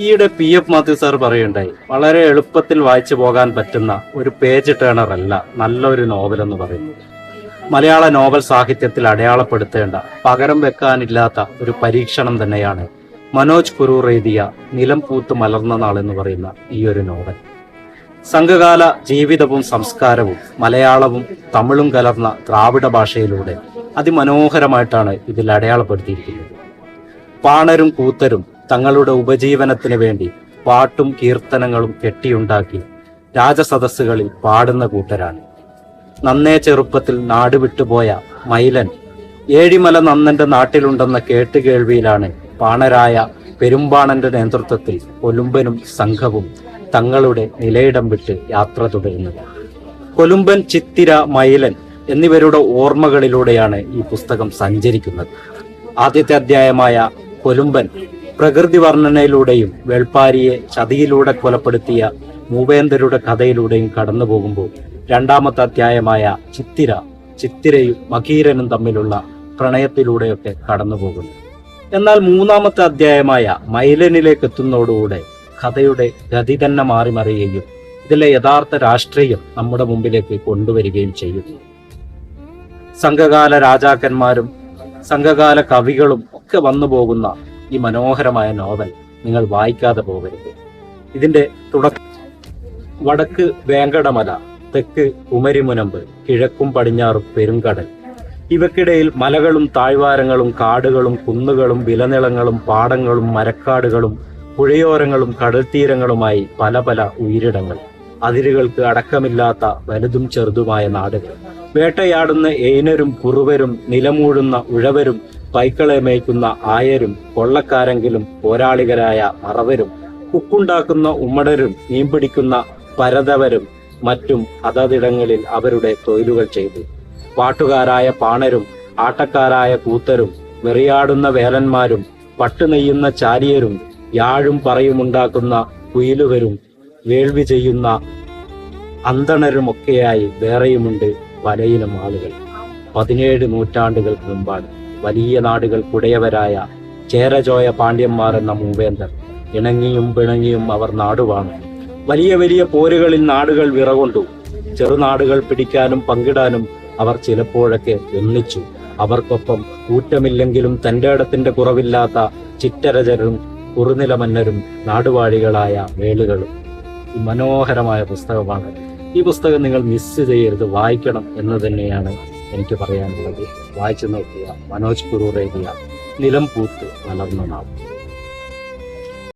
ഈയിടെ PF Mathew sir പറയുണ്ടായി, വളരെ എളുപ്പത്തിൽ വായിച്ചു പോകാൻ പറ്റുന്ന ഒരു പേജ് ടേണർ അല്ല നല്ലൊരു നോവൽ എന്ന് പറയുന്നത്. മലയാള നോവൽ സാഹിത്യത്തിൽ അടയാളപ്പെടുത്തേണ്ട, പകരം വെക്കാനില്ലാത്ത ഒരു പരീക്ഷണം തന്നെയാണ് മനോജ് കുറൂർ എഴുതിയ നിലം പൂത്ത് മലർന്ന നാൾ എന്ന് പറയുന്ന ഈ ഒരു നോവൽ. സംഘകാല ജീവിതവും സംസ്കാരവും മലയാളവും തമിഴും കലർന്ന ദ്രാവിഡ ഭാഷയിലൂടെ അതിമനോഹരമായിട്ടാണ് ഇതിൽ അടയാളപ്പെടുത്തിയിരിക്കുന്നത്. പാണരും കൂത്തരും തങ്ങളുടെ ഉപജീവനത്തിന് വേണ്ടി പാട്ടും കീർത്തനങ്ങളും കെട്ടിയുണ്ടാക്കി രാജസദസ്സുകളിൽ പാടുന്ന കൂട്ടരാണ്. നന്നേ ചെറുപ്പത്തിൽ നാട് വിട്ടുപോയ മൈലൻ ഏഴിമല നന്നന്റെ നാട്ടിലുണ്ടെന്ന കേട്ടുകേൾവിയിലാണ് പാണരായ പെരുമ്പാണന്റെ നേതൃത്വത്തിൽ കൊലുമ്പനും സംഘവും തങ്ങളുടെ നിലയിടം വിട്ട് യാത്ര തുടരുന്നത്. കൊലുമ്പൻ, ചിത്തിര, മൈലൻ എന്നിവരുടെ ഓർമ്മകളിലൂടെയാണ് ഈ പുസ്തകം സഞ്ചരിക്കുന്നത്. ആദ്യത്തെ അധ്യായമായ കൊലുമ്പൻ പ്രകൃതി വർണ്ണനയിലൂടെയും വേൾപ്പാരിയെ ചതിയിലൂടെ കൊലപ്പെടുത്തിയ മൂവേന്ദരുടെ കഥയിലൂടെയും കടന്നു പോകുമ്പോൾ, രണ്ടാമത്തെ അധ്യായമായ ചിത്തിരയും മകീരനും തമ്മിലുള്ള പ്രണയത്തിലൂടെയൊക്കെ കടന്നു പോകുന്നു. എന്നാൽ മൂന്നാമത്തെ അധ്യായമായ മൈലനിലേക്ക് എത്തുന്നതോടുകൂടെ കഥയുടെ ഗതി തന്നെ മാറിമറിയുകയും ഇതിലെ യഥാർത്ഥ രാഷ്ട്രീയം നമ്മുടെ മുമ്പിലേക്ക് കൊണ്ടുവരികയും ചെയ്യുന്നു. സംഘകാല രാജാക്കന്മാരും സംഘകാല കവികളും ഒക്കെ വന്നു പോകുന്ന ഈ മനോഹരമായ നോവൽ നിങ്ങൾ വായിക്കാതെ പോകരുത്. ഇതിന്റെ വടക്ക് വേങ്കടമല, തെക്ക് കുമരിമുനമ്പ്, കിഴക്കും പടിഞ്ഞാറും പെരുങ്കടൽ. ഇവക്കിടയിൽ മലകളും താഴ്വാരങ്ങളും കാടുകളും കുന്നുകളും വിലനിളങ്ങളും പാടങ്ങളും മരക്കാടുകളും പുഴയോരങ്ങളും കടൽത്തീരങ്ങളുമായി പല പല ഉയരിടങ്ങൾ. അതിരുകൾക്ക് അടക്കമില്ലാത്ത വലുതും ചെറുതുമായ നാടുകൾ. വേട്ടയാടുന്ന ഏനരും കുറുവരും നിലമൂഴുന്ന ഉഴവരും പൈക്കളെ മേയ്ക്കുന്ന ആയരും കൊള്ളക്കാരെങ്കിലും പോരാളികരായ മറവരും കുക്കുണ്ടാക്കുന്ന ഉമ്മടരും മീൻപിടിക്കുന്ന പരതവരും മറ്റും അതതിടങ്ങളിൽ അവരുടെ തൊഴിലുകൾ ചെയ്തു. പാട്ടുകാരായ പാണരും ആട്ടക്കാരായ കൂത്തരും വെറിയാടുന്ന വേലന്മാരും പട്ടുനെയ്യുന്ന ചാരിയരും യാഴും പറയുമുണ്ടാക്കുന്ന കുയിലുകരും വേൾവി ചെയ്യുന്ന അന്തണരുമൊക്കെയായി വേറെയുമുണ്ട് പലയിനം ആളുകൾ. 17 നൂറ്റാണ്ടുകൾക്ക് മുമ്പാണ് വലിയ നാടുകൾക്കുടയവരായ ചേരചോയ പാണ്ഡ്യന്മാർ എന്ന മൂവേന്തർ. ഇണങ്ങിയും പിണങ്ങിയും അവർ നാടുവാണു. വലിയ വലിയ പോരുകളിൽ നാടുകൾ വിറകൊണ്ടു. ചെറുനാടുകൾ പിടിക്കാനും പങ്കിടാനും അവർ ചിലപ്പോഴൊക്കെ ഒന്നിച്ചു. അവർക്കൊപ്പം കൂറ്റമില്ലെങ്കിലും തന്റെ ഇടത്തിന്റെ കുറവില്ലാത്ത ചിറ്റരജരും കുറുനില മന്നരും നാടുവാഴികളായ വേളുകളും. ഈ മനോഹരമായ പുസ്തകമാണ്. ഈ പുസ്തകം നിങ്ങൾ മിസ് ചെയ്യരുത്, വായിക്കണം എന്ന് തന്നെയാണ് എനിക്ക് പറയാനുള്ളത്. വായിച്ചു നോക്കുക. മനോജ് കുറൂർ എഴുതിയ നിലം പൂത്ത് മലർന്ന നാൾ.